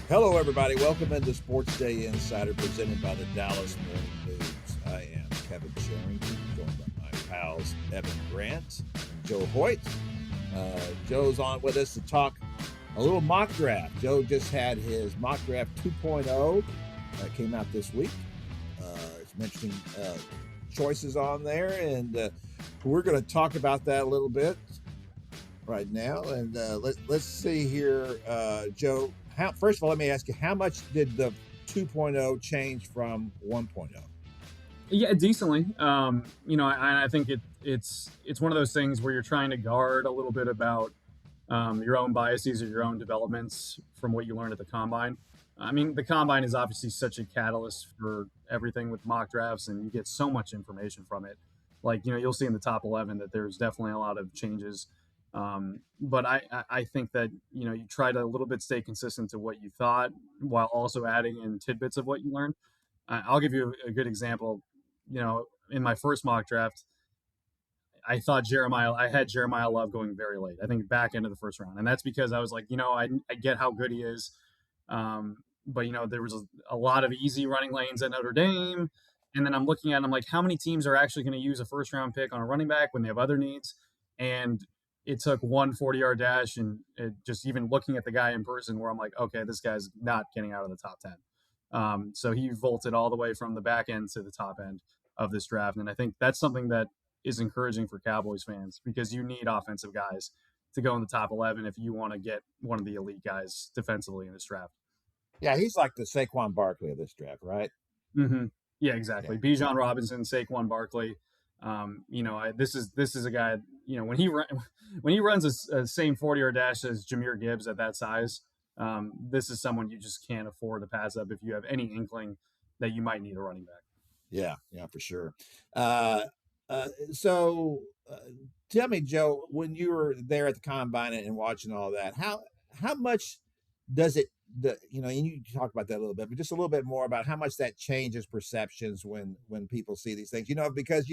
Hello, everybody. Welcome into SportsDay Insider presented by the Dallas Morning News. I am Kevin Sherrington, joined by my pals Evan Grant and Joe Hoyt. Joe's on with us to talk a little mock draft. Joe just had his mock draft 2.0 that came out this week. It's mentioning choices on there, and we're going to talk about that a little bit right now. And let's see here, Joe. First of all, let me ask you, how much did the 2.0 change from 1.0? Yeah, decently. I think it's one of those things where you're trying to guard a little bit about your own biases or your own developments from what you learned at the combine. I mean, the combine is obviously such a catalyst for everything with mock drafts, and you get so much information from it. Like, you'll see in the top 11 that there's definitely a lot of changes. But I think that, you try to a little bit stay consistent to what you thought while also adding in tidbits of what you learned. I'll give you a good example. In my first mock draft, I had Jeremiah Love going very late. I think back into the first round. And that's because I was like, I get how good he is. But there was a lot of easy running lanes at Notre Dame. And then I'm looking at, I'm like, how many teams are actually going to use a first round pick on a running back when they have other needs? And it took one 40-yard dash, and just even looking at the guy in person where I'm like, okay, this guy's not getting out of the top 10. So he vaulted all the way from the back end to the top end of this draft. And I think that's something that is encouraging for Cowboys fans, because you need offensive guys to go in the top 11 if you want to get one of the elite guys defensively in this draft. Yeah, he's like the Saquon Barkley of this draft, right? Mm-hmm. Yeah, exactly. Yeah. Bijan Robinson, Saquon Barkley. This is a guy, when he runs a same 40-yard dash as Jahmyr Gibbs at that size, this is someone you just can't afford to pass up if you have any inkling that you might need a running back. Yeah, for sure. So tell me, Joe, when you were there at the combine and watching all that, how much does it, and you talk about that a little bit, but just a little bit more about how much that changes perceptions when people see these things, because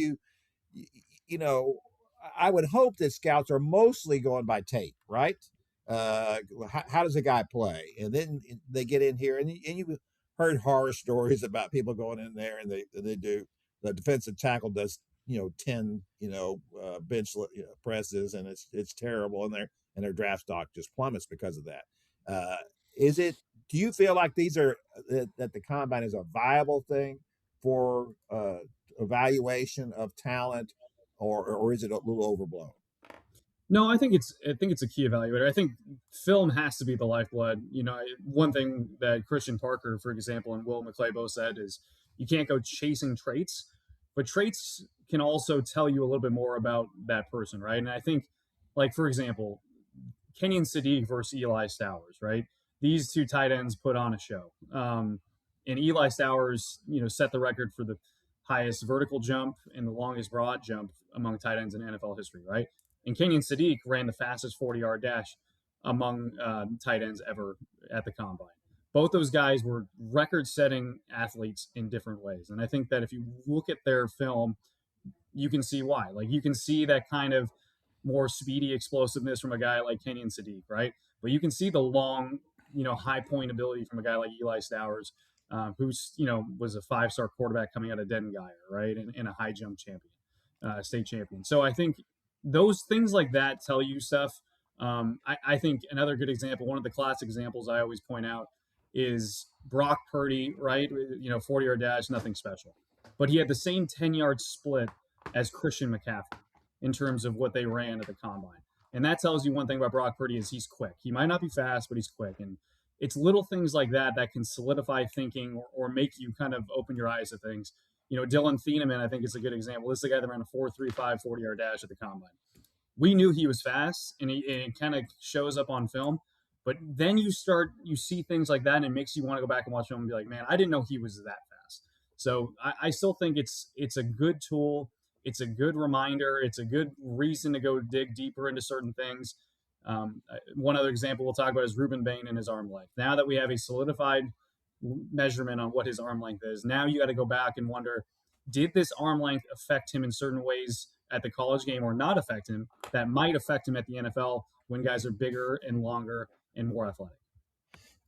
I would hope that scouts are mostly going by tape, right? How does a guy play? And then they get in here, and you heard horror stories about people going in there and they do, the defensive tackle does 10 bench presses, and it's terrible, and their draft stock just plummets because of that. Do you feel like these are that the combine is a viable thing for evaluation of talent, or is it a little overblown? No, I think it's a key evaluator. I think film has to be the lifeblood. One thing that Christian Parker, for example, and Will McClaybo said is you can't go chasing traits, but traits can also tell you a little bit more about that person, right? And I think, like, for example, Kenyon Sadiq versus Eli Stowers, right? These two tight ends put on a show. And Eli Stowers, set the record for the highest vertical jump and the longest broad jump among tight ends in NFL history, right? And Kenyon Sadiq ran the fastest 40-yard dash among tight ends ever at the combine. Both those guys were record-setting athletes in different ways. And I think that if you look at their film, you can see why. Like, you can see that kind of more speedy explosiveness from a guy like Kenyon Sadiq, right? But you can see the long, high point ability from a guy like Eli Stowers, who's, was a 5-star quarterback coming out of Denton-Guyer, right? And a high jump champion, state champion. So I think those things like that tell you stuff. I think another good example, one of the classic examples I always point out, is Brock Purdy, right? 40-yard dash, nothing special. But he had the same 10-yard split as Christian McCaffrey in terms of what they ran at the combine. And that tells you one thing about Brock Purdy is he's quick. He might not be fast, but he's quick. And it's little things like that that can solidify thinking or make you kind of open your eyes to things. Dylan Thieneman, I think, is a good example. This is a guy that ran a 4.35 40-yard dash at the combine. We knew he was fast, and it kind of shows up on film. But then you see things like that, and it makes you want to go back and watch film and be like, man, I didn't know he was that fast. So I still think it's a good tool. It's a good reminder. It's a good reason to go dig deeper into certain things. One other example we'll talk about is Ruben Bain and his arm length. Now that we have a solidified measurement on what his arm length is, now you got to go back and wonder, did this arm length affect him in certain ways at the college game or not affect him that might affect him at the NFL when guys are bigger and longer and more athletic?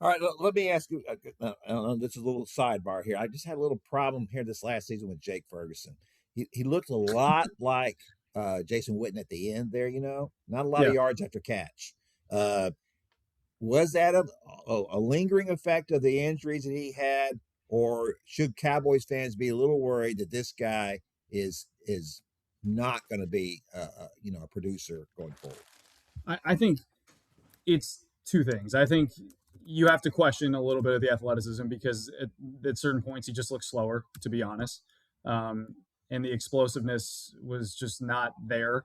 All right, let me ask you. This is a little sidebar here. I just had a little problem here this last season with Jake Ferguson. He looked a lot like Jason Witten at the end there. Not a lot of Yeah. yards after catch. Uh, was that a lingering effect of the injuries that he had, or should Cowboys fans be a little worried that this guy is not going to be a producer going forward? I think it's two things. I think you have to question a little bit of the athleticism because at certain points he just looks slower, to be honest. And the explosiveness was just not there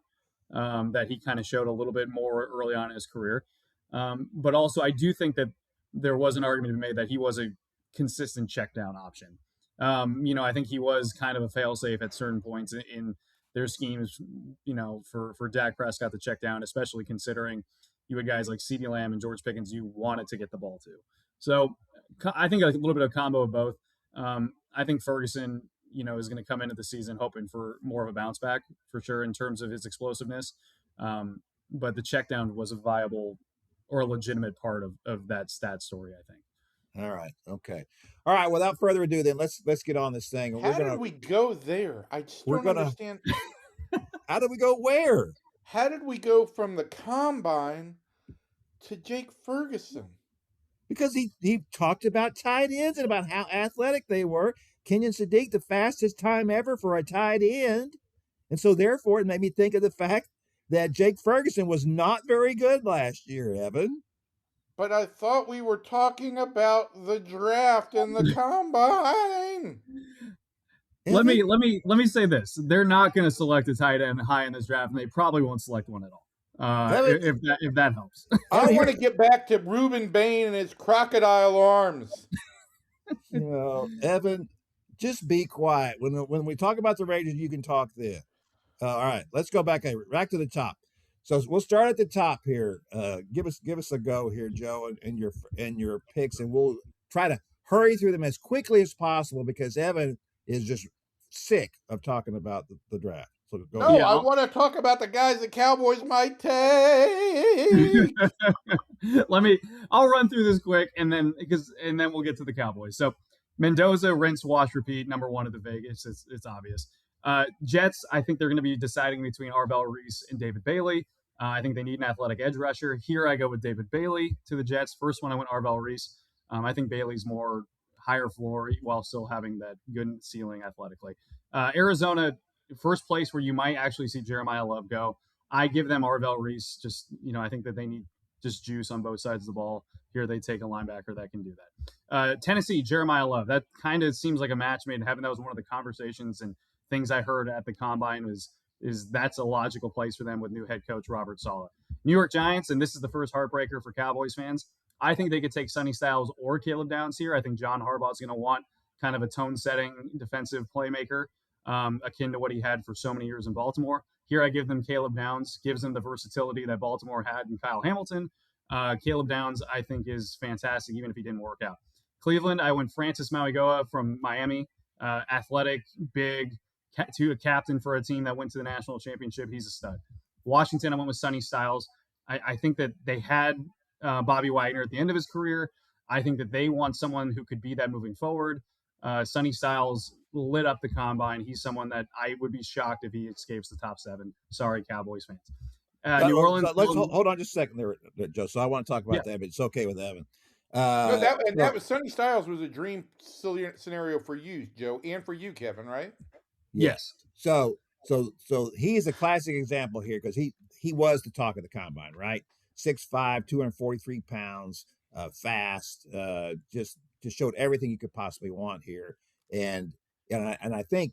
that he kind of showed a little bit more early on in his career. But also, I do think that there was an argument to be made that he was a consistent check down option. I think he was kind of a failsafe at certain points in their schemes, for Dak Prescott to check down, especially considering you had guys like CeeDee Lamb and George Pickens you wanted to get the ball to. So I think a little bit of combo of both. I think Ferguson, is going to come into the season hoping for more of a bounce back for sure in terms of his explosiveness. But the check down was a viable or a legitimate part of that stat story, I think. All right. Okay. All right. Without further ado, then let's get on this thing. How did we go there? I just don't understand. How did we go where? How did we go from the combine to Jake Ferguson? Because he talked about tight ends and about how athletic they were. Kenyon Sadiq, the fastest time ever for a tight end. And so therefore it made me think of the fact that Jake Ferguson was not very good last year, Evan. But I thought we were talking about the draft and the combine. Let me say this: they're not going to select a tight end high in this draft, and they probably won't select one at all. If that helps. I want to get back to Reuben Bain and his crocodile arms. Evan, just be quiet. When we talk about the Raiders, you can talk then. All right, let's go back to the top. So we'll start at the top here. Give us a go here, Joe, and your picks, and we'll try to hurry through them as quickly as possible because Evan is just sick of talking about the draft. So go ahead. I want to talk about the guys the Cowboys might take. I'll run through this quick and then we'll get to the Cowboys. So Mendoza, rinse, wash, repeat, number one at the Vegas. It's obvious. Jets, I think they're going to be deciding between Arvell Reese and David Bailey. I think they need an athletic edge rusher. Here I go with David Bailey to the Jets. First one I went Arvell Reese. I think Bailey's more higher floor while still having that good ceiling athletically. Arizona, first place where you might actually see Jeremiah Love go. I give them Arvell Reese. Just, I think that they need just juice on both sides of the ball. Here they take a linebacker that can do that. Tennessee, Jeremiah Love. That kind of seems like a match made in heaven. That was one of the conversations and things I heard at the combine is that's a logical place for them with new head coach Robert Saleh. New York Giants, and this is the first heartbreaker for Cowboys fans. I think they could take Sonny Styles or Caleb Downs here. I think John Harbaugh's going to want kind of a tone-setting defensive playmaker akin to what he had for so many years in Baltimore. Here I give them Caleb Downs, gives them the versatility that Baltimore had in Kyle Hamilton. Caleb Downs, I think, is fantastic, even if he didn't work out. Cleveland, I went Francis Mauigoa from Miami, athletic, big, to a captain for a team that went to the national championship. He's a stud. Washington, I went with Sonny Styles. I think that they had Bobby Wagner at the end of his career. I think that they want someone who could be that moving forward. Sonny Styles lit up the combine. He's someone that I would be shocked if he escapes the top 7. Sorry, Cowboys fans. New Orleans. Let's hold on just a second there, Joe. So I want to talk about that, but it's okay with Evan. That was Sonny Styles was a dream scenario for you, Joe, and for you, Kevin, right? Yes. So he's a classic example here because he was the talk of the combine, right? 6'5", 243 pounds, fast, just showed everything you could possibly want here. And I think,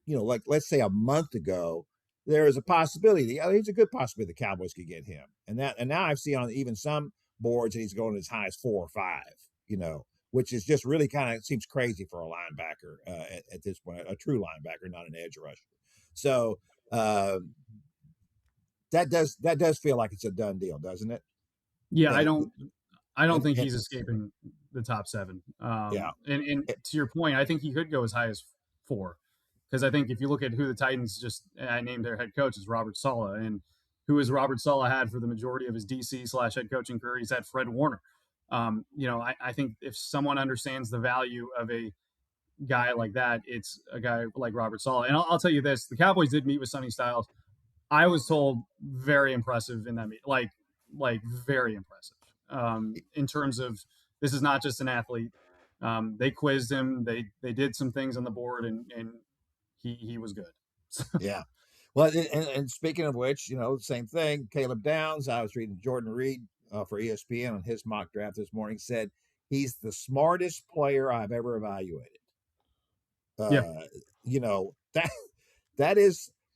like let's say a month ago, there is a possibility. There's a good possibility the Cowboys could get him. And now I've seen on even some boards that he's going as high as 4 or 5. Which is just really kind of seems crazy for a linebacker at this point, a true linebacker, not an edge rusher. So that does feel like it's a done deal, doesn't it? Yeah, I don't think he's escaping the top 7. And to your point, I think he could go as high as 4 because I think if you look at who the Titans I named their head coach is Robert Saleh, and who has Robert Saleh had for the majority of his DC/head coaching career? He's had Fred Warner. I think if someone understands the value of a guy like that, it's a guy like Robert Saleh. And I'll tell you this: the Cowboys did meet with Sonny Styles. I was told very impressive in that meet, like very impressive in terms of this is not just an athlete. They quizzed him. They did some things on the board, and he was good. Yeah. Well, and speaking of which, same thing. Caleb Downs. I was reading Jordan Reed for ESPN on his mock draft this morning. Said he's the smartest player I've ever evaluated. Yeah. That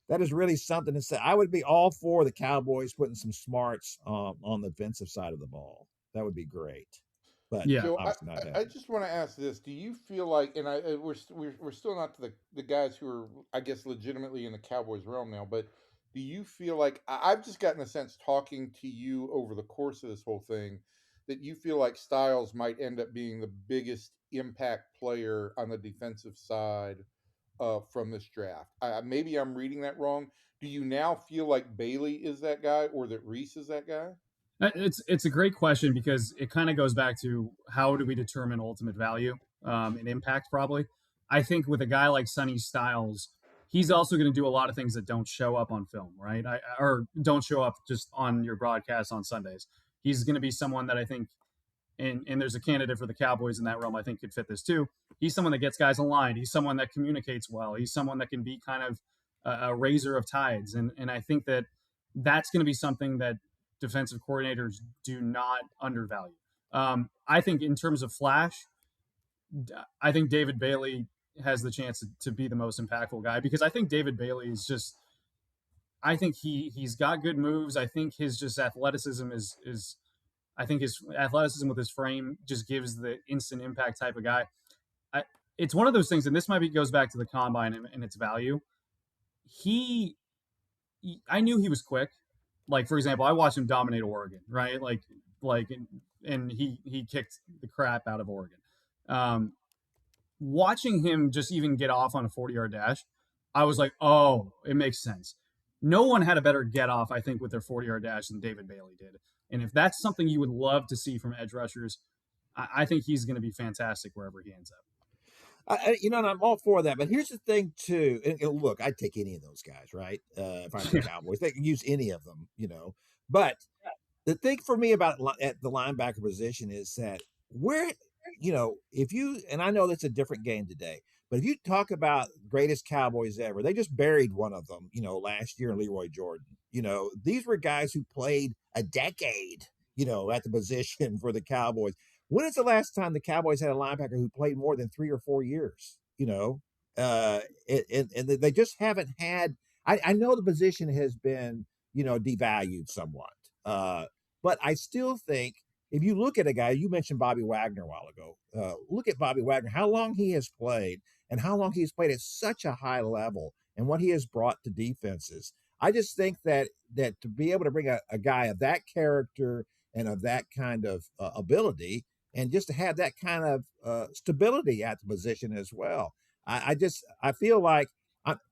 that is really something to say. I would be all for the Cowboys putting some smarts on the defensive side of the ball. That would be great. But Yeah. Joe, obviously not I happening. just want to ask this: do you feel like, and we're still not to the guys who are, I guess, legitimately in the Cowboys realm now, but do you feel like I've just gotten a sense talking to you over the course of this whole thing that you feel like Styles might end up being the biggest impact player on the defensive side from this draft? Maybe I'm reading that wrong. Do you now feel like Bailey is that guy, or that Reese is that guy? It's a great question because it kind of goes back to how do we determine ultimate value and impact. Probably, I think with a guy like Sonny Styles, he's also going to do a lot of things that don't show up on film, right? Or don't show up just on your broadcast on Sundays. He's going to be someone that I think, and there's a candidate for the Cowboys in that realm I think could fit this too. He's someone that gets guys aligned. He's someone that communicates well. He's someone that can be kind of a raiser of tides, and I think that that's going to be something that defensive coordinators do not undervalue. I think in terms of flash, I think David Bailey has the chance to be the most impactful guy because I think David Bailey is just. I think he's got good moves. I think his just athleticism is. I think his athleticism with his frame just gives the instant impact type of guy. I, it's one of those things, and this might be goes back to the combine and its value. He I knew he was quick. Like for example, I watched him dominate Oregon, right? Like, and he kicked the crap out of Oregon. Um, Watching him just even get off on a 40-yard dash, I was like, oh, it makes sense. No one had a better get off, I think, with their 40-yard dash than David Bailey did. And if that's something you would love to see from edge rushers, I think he's going to be fantastic wherever he ends up. And I'm all for that. But here's the thing, too. And look, I'd take any of those guys, right? If I'm the Cowboys, they can use any of them. But the thing for me about at the linebacker position is that if you, and I know that's a different game today, but if you talk about greatest Cowboys ever, they just buried one of them, last year in Leroy Jordan. These were guys who played a decade, at the position for the Cowboys. When is the last time the Cowboys had a linebacker who played more than 3 or 4 years? And they just haven't had. I know the position has been, devalued somewhat, but I still think if you look at a guy, you mentioned Bobby Wagner a while ago. Look at Bobby Wagner, how long he has played, and how long he's played at such a high level, and what he has brought to defenses. I just think that to be able to bring a guy of that character and of that kind of ability, and just to have that kind of stability at the position as well. I feel like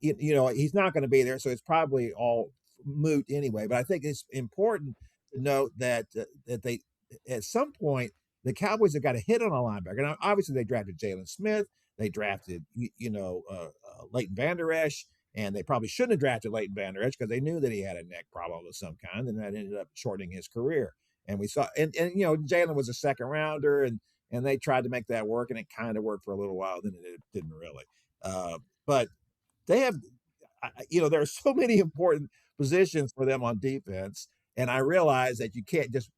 he's not going to be there, so it's probably all moot anyway. But I think it's important to note that that they at some point the Cowboys have got to hit on a linebacker. Now, obviously, they drafted Jalen Smith, they drafted Leighton Vander Esch, and they probably shouldn't have drafted Leighton Vander Esch because they knew that he had a neck problem of some kind, and that ended up shortening his career. And we saw, and Jalen was a second rounder, and they tried to make that work, and it kind of worked for a little while. Then it didn't really. But they have, there are so many important positions for them on defense, and I realize that you can't just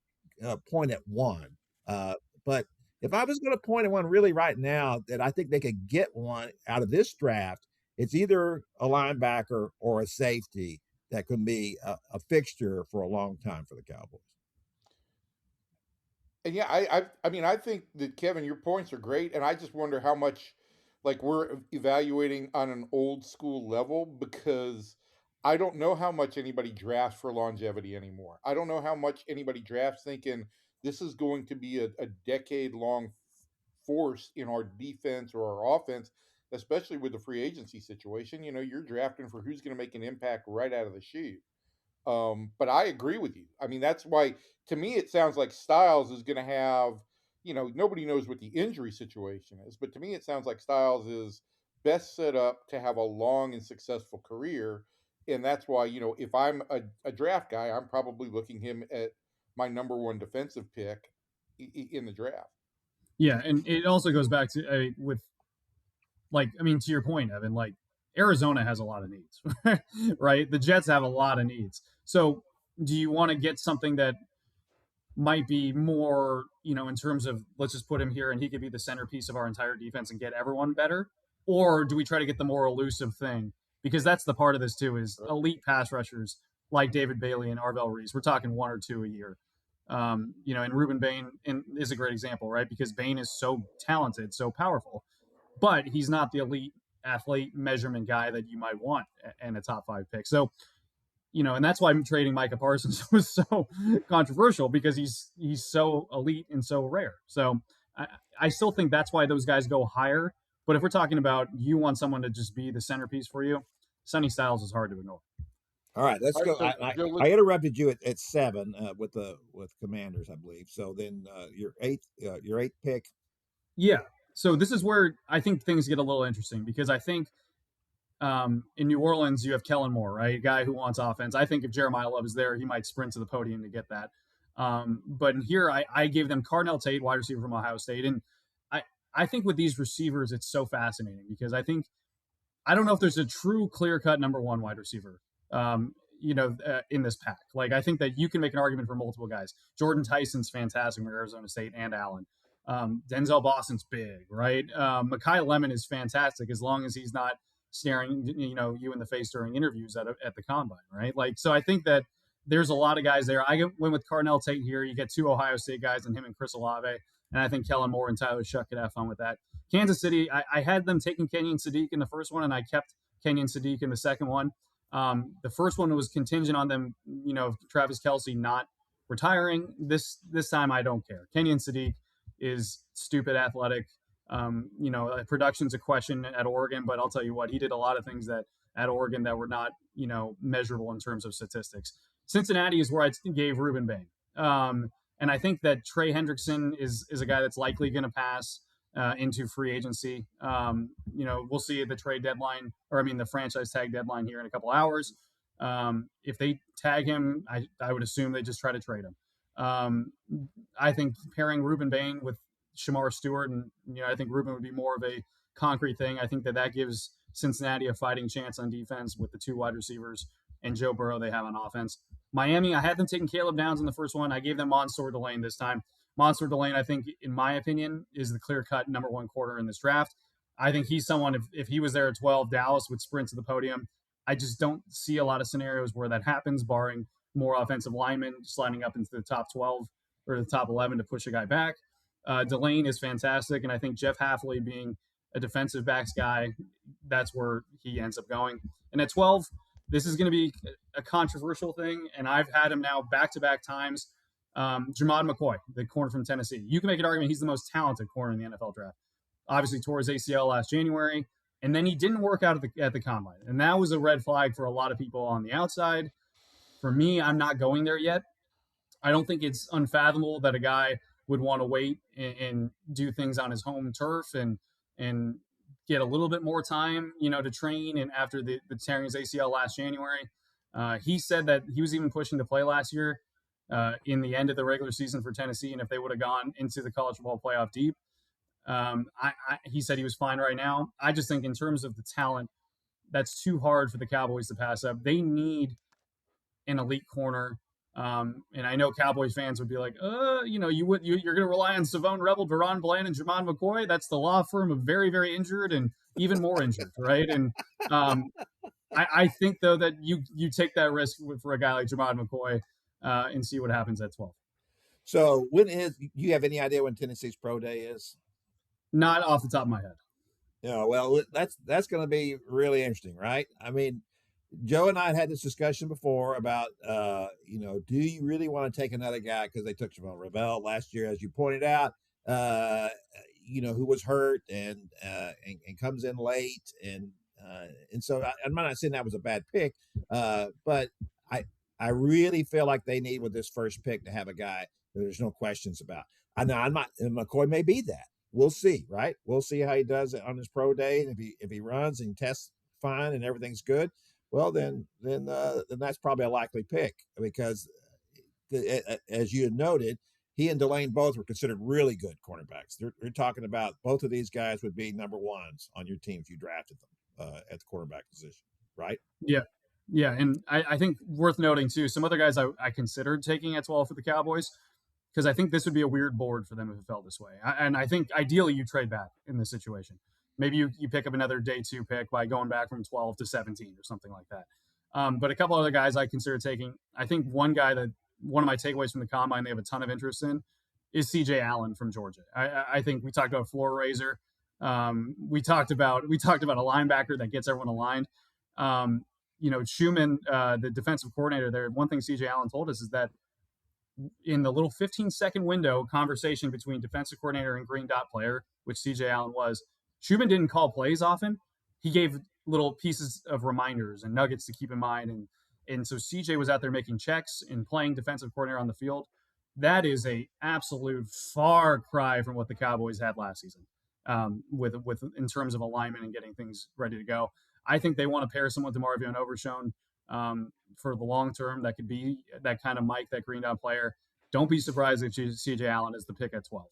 point at one. But if I was going to point at one really right now that I think they could get one out of this draft, it's either a linebacker or a safety that can be a fixture for a long time for the Cowboys. And yeah, I mean, I think that Kevin, your points are great, and I just wonder how much like we're evaluating on an old school level because I don't know how much anybody drafts for longevity anymore. I don't know how much anybody drafts thinking this is going to be a decade long force in our defense or our offense, especially with the free agency situation. You're drafting for who's going to make an impact right out of the chute. But I agree with you. I mean, that's why to me it sounds like Styles is going to have nobody knows what the injury situation is, but to me, it sounds like Styles is best set up to have a long and successful career. And that's why, if I'm a draft guy, I'm probably looking him at my number one defensive pick in the draft. Yeah, and it also goes back to to your point, Evan. Like Arizona has a lot of needs, right? The Jets have a lot of needs. So, do you want to get something that might be more, in terms of let's just put him here and he could be the centerpiece of our entire defense and get everyone better? Or do we try to get the more elusive thing? Because that's the part of this too is elite pass rushers like David Bailey and Arvell Reese. We're talking 1 or 2 a year. And Ruben Bain is a great example, right? Because Bain is so talented, so powerful, but he's not the elite athlete measurement guy that you might want in a top 5 pick. So, and that's why I'm trading Micah Parsons was so controversial because he's so elite and so rare. So I still think that's why those guys go higher. But if we're talking about you want someone to just be the centerpiece for you, Sonny Styles is hard to ignore. All right, let's go. I interrupted you at 7 with Commanders, I believe. So then your eighth pick. Yeah. So this is where I think things get a little interesting because I think in New Orleans you have Kellen Moore, right? A guy who wants offense. I think if Jeremiah Love is there, he might sprint to the podium to get that. But here I gave them Cardinal Tate, wide receiver from Ohio State, and I think with these receivers it's so fascinating because I don't know if there's a true clear-cut number 1 wide receiver. In this pack. Like, I think that you can make an argument for multiple guys. Jordan Tyson's fantastic from Arizona State and Allen. Denzel Boston's big, right? Mekhi Lemon is fantastic as long as he's not staring, you in the face during interviews at the combine, right? Like, so I think that there's a lot of guys there. I went with Cardinal Tate here. You get 2 Ohio State guys and him and Chris Olave. And I think Kellen Moore and Tyler Shuck could have fun with that. Kansas City, I had them taking Kenyon Sadiq in the first one, and I kept Kenyon Sadiq in the second one. The first one was contingent on them, Travis Kelce not retiring. This time I don't care. Kenyon Sadiq is stupid athletic. Production's a question at Oregon, but I'll tell you what, he did a lot of things that at Oregon that were not, measurable in terms of statistics. Cincinnati is where I gave Ruben Bain. And I think that Trey Hendrickson is a guy that's likely going to pass into free agency. We'll see at the trade deadline, the franchise tag deadline here in a couple hours. If they tag him, I would assume they just try to trade him. I think pairing Ruben Bain with Shamar Stewart, and I think Ruben would be more of a concrete thing. I think that gives Cincinnati a fighting chance on defense with the 2 wide receivers and Joe Burrow they have on offense. Miami, I had them taking Caleb Downs in the first one. I gave them Mansour Delane this time. Mansour Delane, I think, in my opinion, is the clear-cut number 1 corner in this draft. I think he's someone, if he was there at 12, Dallas would sprint to the podium. I just don't see a lot of scenarios where that happens, barring more offensive linemen sliding up into the top 12 or the top 11 to push a guy back. Delane is fantastic, and I think Jeff Hafley being a defensive backs guy, that's where he ends up going. And at 12, this is going to be a controversial thing, and I've had him now back-to-back times. Jamad McCoy, the corner from Tennessee. You can make an argument he's the most talented corner in the NFL draft. Obviously tore his ACL last January, and then he didn't work out at the combine. And that was a red flag for a lot of people on the outside. For me, I'm not going there yet. I don't think it's unfathomable that a guy would want to wait and do things on his home turf and get a little bit more time, to train. And after the tearing his ACL last January, he said that he was even pushing to play last year in the end of the regular season for Tennessee. And if they would have gone into the college football playoff deep, he said he was fine right now. I just think in terms of the talent, that's too hard for the Cowboys to pass up. They need an elite corner. And I know Cowboys fans would be like, you're going to rely on Savone Rebel, Deron Bland, and Jamad McCoy. That's the law firm of very, very injured and even more injured, right? And I think though that you take that risk for a guy like Jamad McCoy and see what happens at 12. So you have any idea when Tennessee's pro day is? Not off the top of my head. Yeah, well, that's going to be really interesting, right? I mean, Joe and I had this discussion before about, do you really want to take another guy because they took Javon Rebel last year, as you pointed out, who was hurt and comes in late, and so I'm not saying that was a bad pick, but I really feel like they need with this first pick to have a guy that there's no questions about. I know I'm not. McCoy may be that. We'll see, right? We'll see how he does on his pro day, and if he runs and tests fine and everything's good, well then that's probably a likely pick because as you had noted, he and Delane both were considered really good cornerbacks. They're talking about both of these guys would be number ones on your team if you drafted them at the quarterback position, right? Yeah. Yeah. And I think worth noting too, some other guys I considered taking at 12 for the Cowboys, because I think this would be a weird board for them if it felt this way. And I think ideally you trade back in this situation. Maybe you pick up another day 2 pick by going back from 12 to 17 or something like that. But a couple other guys I consider taking. I think one of my takeaways from the combine they have a ton of interest in is CJ Allen from Georgia. I think we talked about floor raiser. We talked about a linebacker that gets everyone aligned. Schumann, the defensive coordinator there, one thing CJ Allen told us is that in the little 15-second window conversation between defensive coordinator and green dot player, which CJ Allen was, Schumann didn't call plays often. He gave little pieces of reminders and nuggets to keep in mind. And so CJ was out there making checks and playing defensive coordinator on the field. That is a absolute far cry from what the Cowboys had last season with in terms of alignment and getting things ready to go. I think they want to pair someone to Marvion Overshone for the long term. That could be that kind of Mike, that green dot player. Don't be surprised if CJ Allen is the pick at 12.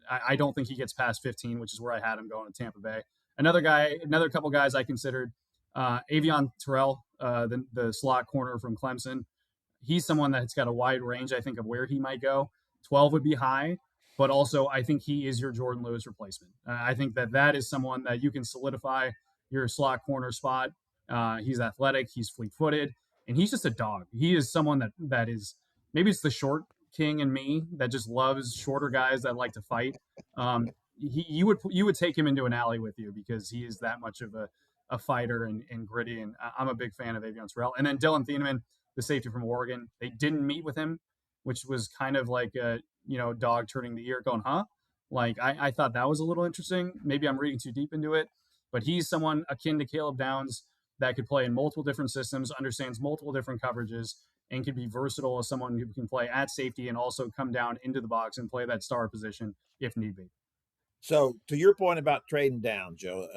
I don't think he gets past 15, which is where I had him going to Tampa Bay. Another couple guys I considered, Avion Terrell, the slot corner from Clemson. He's someone that's got a wide range, I think, of where he might go. 12 would be high, but also I think he is your Jordan Lewis replacement. I think that is someone that you can solidify your slot corner spot. He's athletic, he's fleet-footed, and he's just a dog. He is someone that is, maybe it's the short king in me that just loves shorter guys that like to fight. You would take him into an alley with you because he is that much of a fighter and gritty, and I'm a big fan of Avion Terrell. And then Dylan Thieneman, the safety from Oregon, they didn't meet with him, which was kind of like a dog turning the ear going, huh? Like I thought that was a little interesting. Maybe I'm reading too deep into it, but he's someone akin to Caleb Downs that could play in multiple different systems, understands multiple different coverages, and can be versatile as someone who can play at safety and also come down into the box and play that star position if need be. So to your point about trading down, Joe,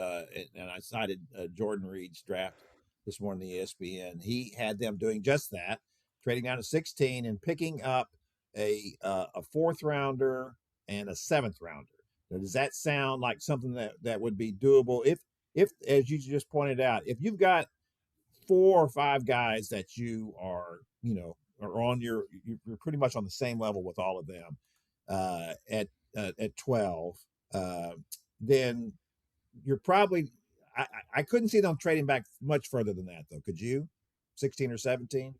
and I cited Jordan Reed's draft this morning, the ESPN. He had them doing just that, trading down to 16 and picking up a 4th rounder and a 7th rounder. Now, does that sound like something that would be doable? If, as you just pointed out, if you've got 4 or 5 guys that you are on you're pretty much on the same level with all of them at 12, then you're probably, I couldn't see them trading back much further than that, though. Could you? 16 or 17?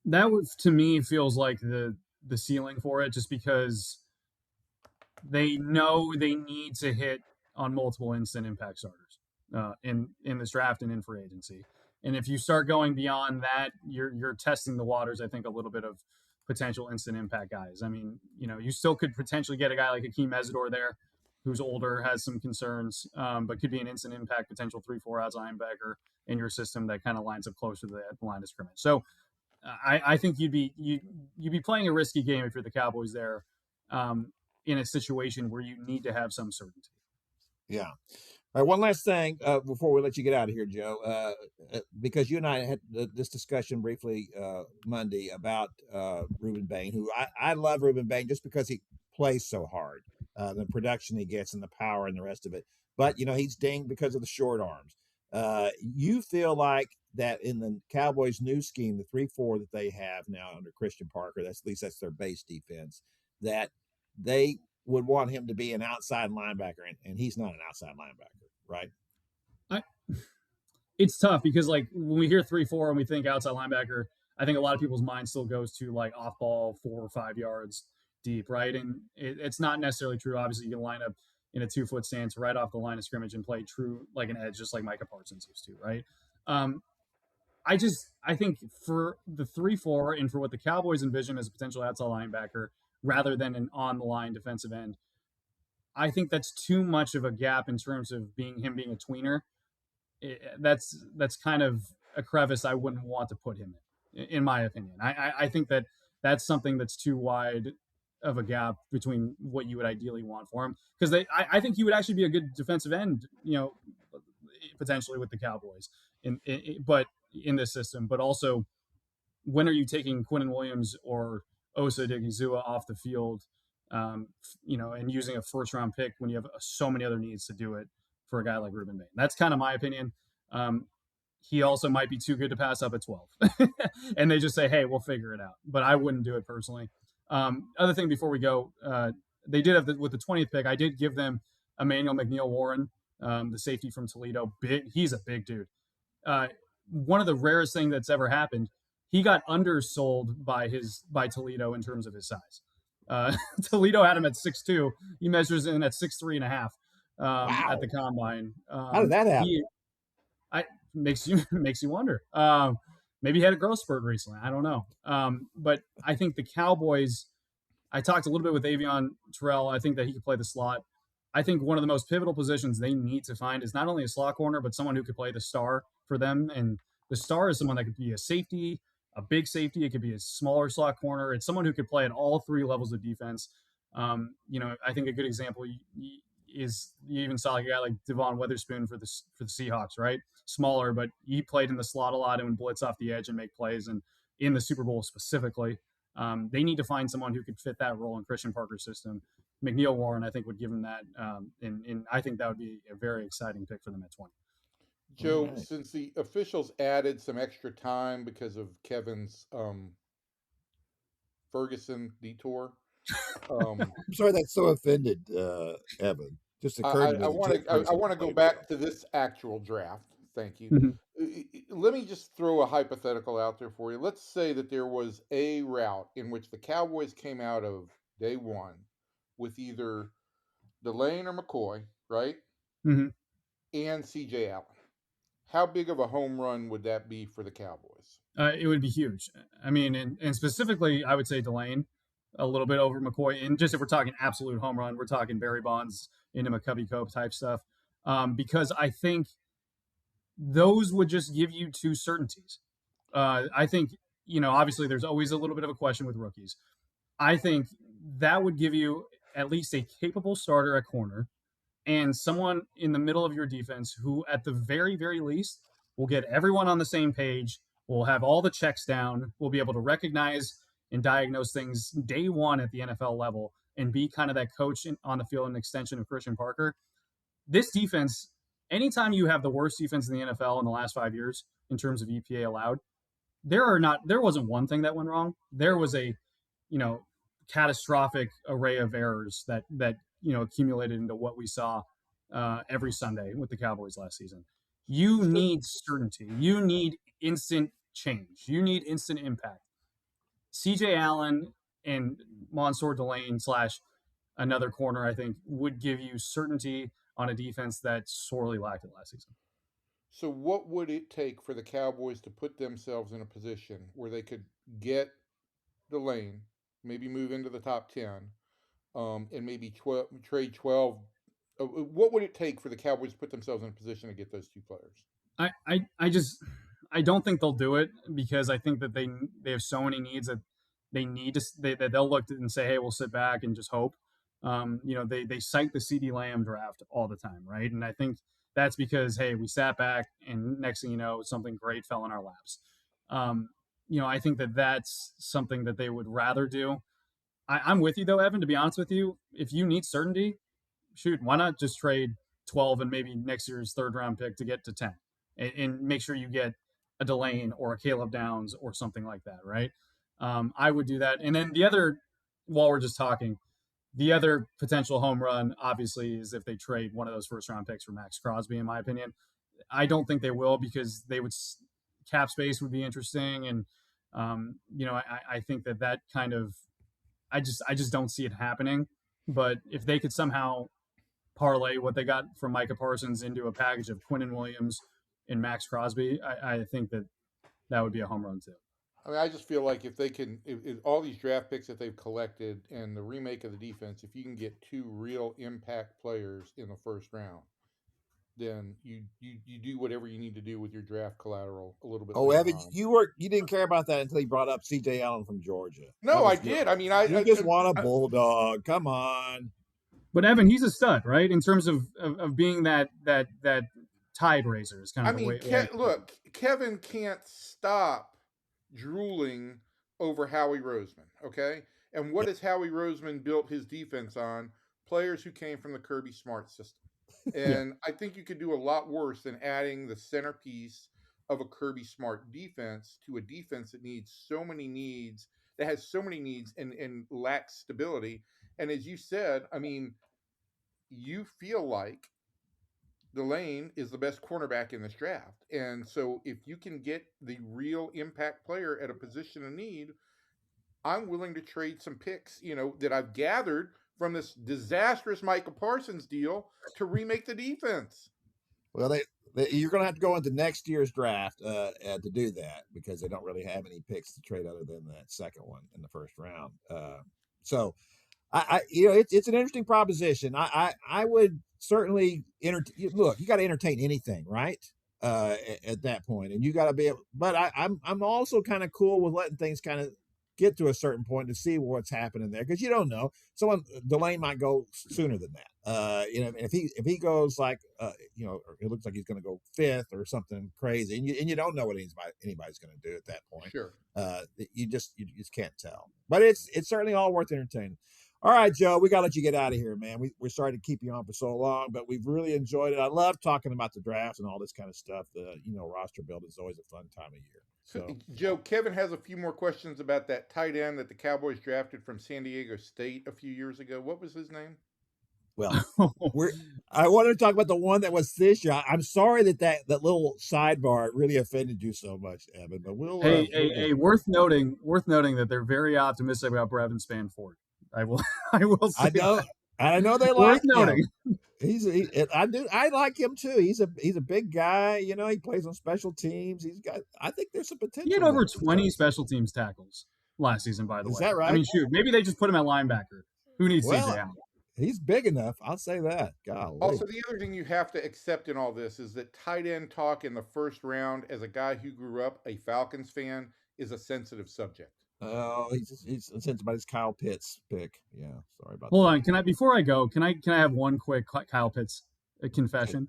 That was, to me, feels like the ceiling for it, just because they know they need to hit on multiple instant impact starters in this draft and in free agency. And if you start going beyond that, you're testing the waters, I think, a little bit of potential instant impact guys. I mean, you still could potentially get a guy like Akeem Mesidor there, who's older, has some concerns, but could be an instant impact potential 3-4 outside linebacker in your system that kind of lines up closer to the line of scrimmage. So I think you'd be playing a risky game if you're the Cowboys there in a situation where you need to have some certainty. Yeah. All right, one last thing before we let you get out of here, Joe, because you and I had this discussion briefly Monday about Ruben Bain, who I love Ruben Bain just because he plays so hard, the production he gets and the power and the rest of it. But, he's dinged because of the short arms. You feel like that in the Cowboys' new scheme, the 3-4 that they have now under Christian Parker, at least that's their base defense, that they would want him to be an outside linebacker, and he's not an outside linebacker, right? It's tough because, like, when we hear 3-4 and we think outside linebacker, I think a lot of people's mind still goes to, like, off ball 4 or 5 yards deep, right? And it's not necessarily true. Obviously, you can line up in a 2-foot stance right off the line of scrimmage and play true like an edge, just like Micah Parsons used to, right? I think for the 3-4 and for what the Cowboys envision as a potential outside linebacker rather than an on-the-line defensive end, I think that's too much of a gap in terms of being a tweener. That's kind of a crevice I wouldn't want to put him in my opinion. I think that's something that's too wide of a gap between what you would ideally want for him, because I think he would actually be a good defensive end, potentially with the Cowboys but in this system. But also, when are you taking Quinnen Williams or Osa Digizua off the field, and using a first round pick when you have so many other needs to do it for a guy like Ruben Bain? That's kind of my opinion. He also might be too good to pass up at 12. And they just say, hey, we'll figure it out. But I wouldn't do it personally. Other thing before we go, they did have with the 20th pick, I did give them Emmanuel McNeil-Warren, the safety from Toledo. He's a big dude. One of the rarest things that's ever happened, he got undersold by Toledo in terms of his size. Toledo had him at 6'2". He measures in at 6'3.5" at the combine. How did that happen? Makes you wonder. Maybe he had a growth spurt recently. I don't know. But I think the Cowboys, I talked a little bit with Avion Terrell. I think that he could play the slot. I think one of the most pivotal positions they need to find is not only a slot corner, but someone who could play the star for them. And the star is someone that could be a safety, a big safety. It could be a smaller slot corner. It's someone who could play at all three levels of defense. I think a good example is you even saw a guy like Devon Witherspoon for the Seahawks, right? Smaller, but he played in the slot a lot and would blitz off the edge and make plays. And in the Super Bowl specifically, they need to find someone who could fit that role in Christian Parker's system. McNeil-Warren, I think, would give him that. And I think that would be a very exciting pick for them at 20. Joe, right. Since the officials added some extra time because of Kevin's Ferguson detour. I'm sorry that's so offended, Evan. Just occurred to me. I want to go back to this actual draft. Thank you. Mm-hmm. Let me just throw a hypothetical out there for you. Let's say that there was a route in which the Cowboys came out of day one with either Delane or McCoy, right? Mm-hmm. And C.J. Allen. How big of a home run would that be for the Cowboys? It would be huge. I mean, and specifically, I would say Delane a little bit over McCoy. And just if we're talking absolute home run, we're talking Barry Bonds into McCovey Cope type stuff. Because I think those would just give you two certainties. I think, obviously there's always a little bit of a question with rookies. I think that would give you at least a capable starter at corner and someone in the middle of your defense who, at the very, very least, will get everyone on the same page, will have all the checks down, will be able to recognize and diagnose things day one at the NFL level and be kind of that coach on the field, an extension of Christian Parker. This defense, anytime you have the worst defense in the NFL in the last 5 years in terms of EPA allowed, there wasn't one thing that went wrong. There was a, catastrophic array of errors that accumulated into what we saw every Sunday with the Cowboys last season. You need certainty. You need instant change. You need instant impact. C.J. Allen and Mansour Delane / another corner, I think, would give you certainty on a defense that sorely lacked it last season. So what would it take for the Cowboys to put themselves in a position where they could get Delane, maybe move into the top 10, and maybe trade 12? What would it take for the Cowboys to put themselves in a position to get those two players? I don't think they'll do it because I think that they have so many needs that that they'll look and say, hey, we'll sit back and just hope. They cite the CeeDee Lamb draft all the time, right? And I think that's because, hey, we sat back and next thing you know, something great fell in our laps. I think that that's something that they would rather do. I'm with you though, Evan, to be honest with you. If you need certainty, shoot, why not just trade 12 and maybe next year's third round pick to get to 10 and make sure you get a Delane or a Caleb Downs or something like that, right? I would do that. And then the other, while we're just talking, the other potential home run, obviously, is if they trade one of those first-round picks for Max Crosby, in my opinion. I don't think they will because they would cap space would be interesting. And, I think that kind of – I just don't see it happening. But if they could somehow parlay what they got from Micah Parsons into a package of Quinnen Williams and Max Crosby, I think that would be a home run too. I mean, I just feel like if they can, if all these draft picks that they've collected and the remake of the defense, if you can get two real impact players in the first round, then you do whatever you need to do with your draft collateral a little bit Oh, later Evan, on. you didn't care about that until he brought up C.J. Allen from Georgia. That No, I was your, did. I mean, you just want a bulldog. Come on. But Evan, he's a stud, right? In terms of being that tide raiser is kind I of the mean, way. look, Kevin can't stop drooling over Howie Roseman, okay? And what has Howie Roseman built his defense on? Players who came from the Kirby Smart system. Yeah. And I think you could do a lot worse than adding the centerpiece of a Kirby Smart defense to a defense that has so many needs and lacks stability. And as you said, I mean, you feel like Delane is the best cornerback in this draft. And so if you can get the real impact player at a position of need, I'm willing to trade some picks, that I've gathered from this disastrous Micah Parsons deal to remake the defense. Well, you're going to have to go into next year's draft to do that because they don't really have any picks to trade other than that second one in the first round. So it's an interesting proposition. I would certainly look. You got to entertain anything, right? At that point, and you got to be able. But I'm also kind of cool with letting things kind of get to a certain point to see what's happening there because you don't know. Delane might go sooner than that. If he goes like it looks like he's going to go fifth or something crazy, and you don't know what anybody's going to do at that point. Sure. You just can't tell. But it's certainly all worth entertaining. All right, Joe, we got to let you get out of here, man. We're sorry to keep you on for so long, but we've really enjoyed it. I love talking about the draft and all this kind of stuff. Roster building is always a fun time of year. So, Joe, Kevin has a few more questions about that tight end that the Cowboys drafted from San Diego State a few years ago. What was his name? Well, I wanted to talk about the one that was this year. I'm sorry that little sidebar really offended you so much, Evan. But worth noting that they're very optimistic about Brevin Spanford. I will say I know they like noting. Him. I like him too. He's a big guy. He plays on special teams. I think there's some potential. He had over 20 special teams tackles last season, by the way. Is that right? I mean, shoot, maybe they just put him at linebacker. Who needs CJ Allen? He's big enough. I'll say that. Golly. Also, the other thing you have to accept in all this is that tight end talk in the first round, as a guy who grew up a Falcons fan, is a sensitive subject. Oh, he's sensitive about his Kyle Pitts pick. Yeah, sorry about Hold that. on, before I go, can I have one quick Kyle Pitts confession?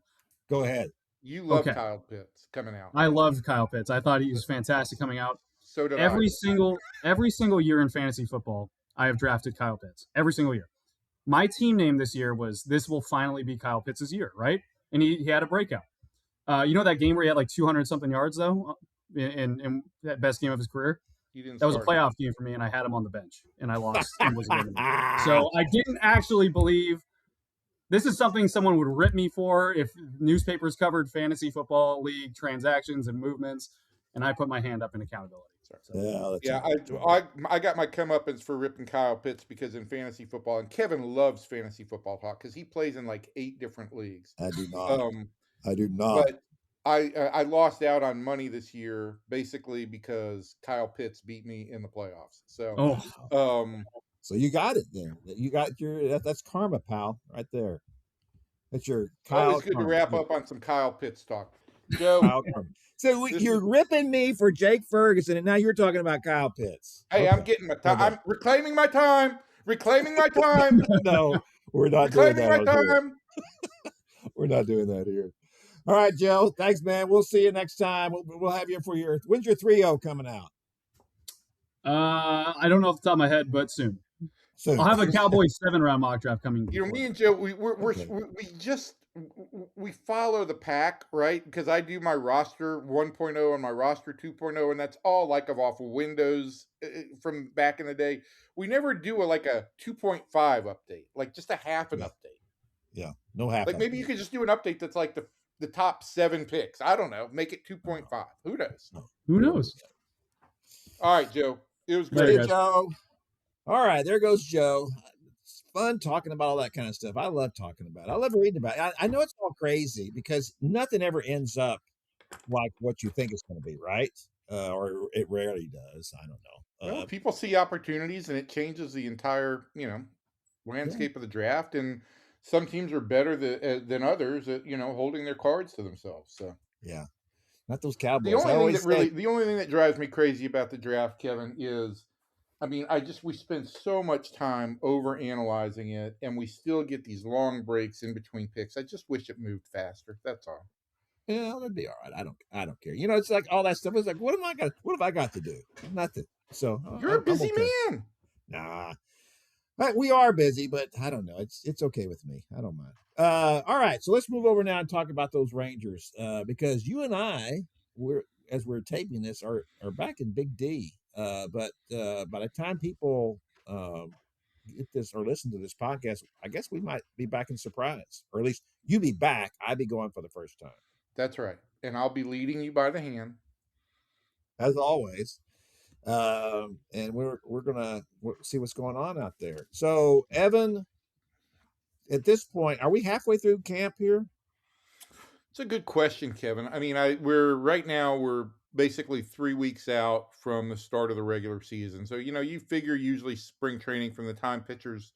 Go ahead. You love Kyle Pitts coming out. I love Kyle Pitts. I thought he was fantastic coming out. So did every single year in fantasy football, I have drafted Kyle Pitts. Every single year. My team name this year was "This will finally be Kyle Pitts' year," right? And he had a breakout. That game where he had like 200 something yards though, in that best game of his career. That was a playoff game for me, and I had him on the bench, and I lost and was eliminated. So I didn't actually believe this is something someone would rip me for if newspapers covered fantasy football league transactions and movements, and I put my hand up in accountability. I got my comeuppance for ripping Kyle Pitts because in fantasy football, and Kevin loves fantasy football talk because he plays in like 8 different leagues. I do not. But I lost out on money this year basically because Kyle Pitts beat me in the playoffs. So, so you got it then. You got that's karma, pal, right there. That's your Kyle. Always good to wrap up on some Kyle Pitts talk. Joe. So you're ripping me for Jake Ferguson, and now you're talking about Kyle Pitts. Hey, I'm getting my time. I'm reclaiming my time. No, we're not doing that. We're not doing that here. All right, Joe. Thanks, man. We'll see you next time. We'll have you for when's your 3-0 coming out? I don't know off the top of my head, but soon. I'll have a Cowboys 7-round mock draft coming. Me and Joe, we follow the pack, right? Because I do my roster 1.0 and my roster 2.0, and that's all off of Windows from back in the day. We never do a 2.5 update, like just a half an update. Yeah, no half. Like maybe you could just do an update that's like the top 7 picks. I don't know. Make it 2.5. Who knows? Who knows? All right, Joe. It was great. Hey, Joe. All right, there goes Joe. It's fun talking about all that kind of stuff. I love talking about it. I love reading about it. I know it's all crazy because nothing ever ends up like what you think it's going to be, right? Or it rarely does. I don't know. Well, people see opportunities and it changes the entire, landscape of the draft. And some teams are better than others at holding their cards to themselves. So Yeah, not those Cowboys. I always say, the only thing that drives me crazy about the draft, Kevin, is I mean, we spend so much time over analyzing it, and we still get these long breaks in between picks. I just wish it moved faster. That's all. yeah, that'd be all right. I don't care. It's like all that stuff. It's like, what have I got to do? Nothing. So You're a I'm busy okay. man. Nah, we are busy, but I don't know. It's okay with me. I don't mind. All right, so let's move over now and talk about those Rangers, because you and I, as we're taping this, are back in Big D. But by the time people get this or listen to this podcast, I guess we might be back in Surprise, or at least you be back. I'd be going for the first time, That's right, and I'll be leading you by the hand. as always. And we're gonna see what's going on out there. So, Evan, at this point, are we halfway through camp here? It's a good question, Kevin. I mean, we're basically 3 weeks out from the start of the regular season. So you figure usually spring training from the time pitchers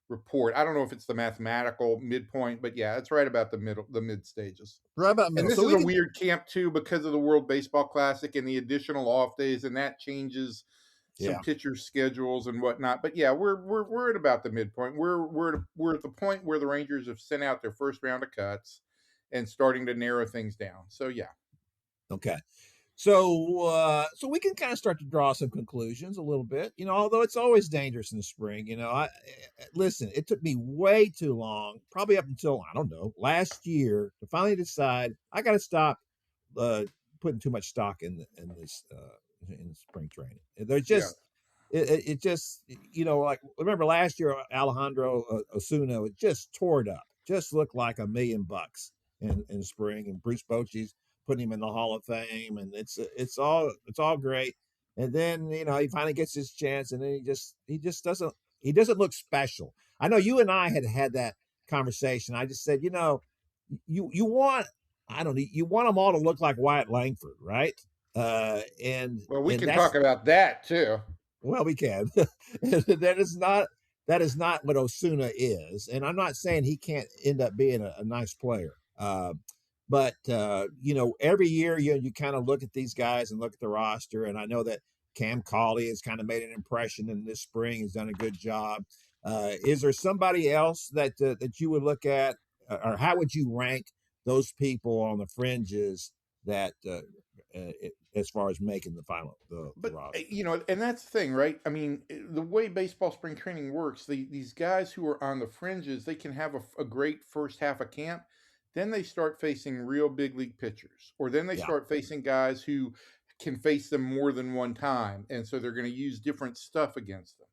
report. I don't know if it's the mathematical midpoint, but yeah, it's right about the mid stages. Right about And middle. this So is we a can, weird camp too because of the World Baseball Classic and the additional off days, and that changes some yeah. pitchers' schedules and whatnot. But yeah, we're at about the midpoint. We're at the point where the Rangers have sent out their first round of cuts and starting to narrow things down. So yeah, Okay. So we can kind of start to draw some conclusions a little bit, although it's always dangerous in the spring. Listen, it took me way too long, probably up until, I don't know, last year, to finally decide I got to stop putting too much stock in this in spring training. They're yeah. just it just, like, remember last year Alejandro Osuna, it just tore it up, just looked like $1,000,000 in spring, and Bruce Bochy's putting him in the Hall of Fame, and it's all great. And then he finally gets his chance, and then he just doesn't look special. I know you and I had that conversation. I just said, you want, I don't know, you want them all to look like Wyatt Langford, right? And Well, we can that's, talk about that too. well, we can. That is not what Osuna is, and I'm not saying he can't end up being a nice player. But every year you kind of look at these guys and look at the roster, and I know that Cam Cauley has kind of made an impression in this spring. He's done a good job. Is there somebody else that you would look at, or how would you rank those people on the fringes that as far as making the But roster? and that's the thing, right? I mean, the way baseball spring training works, these guys who are on the fringes, they can have a great first half of camp. Then they start facing real big league pitchers, or then they Yeah. start facing guys who can face them more than one time, and so they're going to use different stuff against them.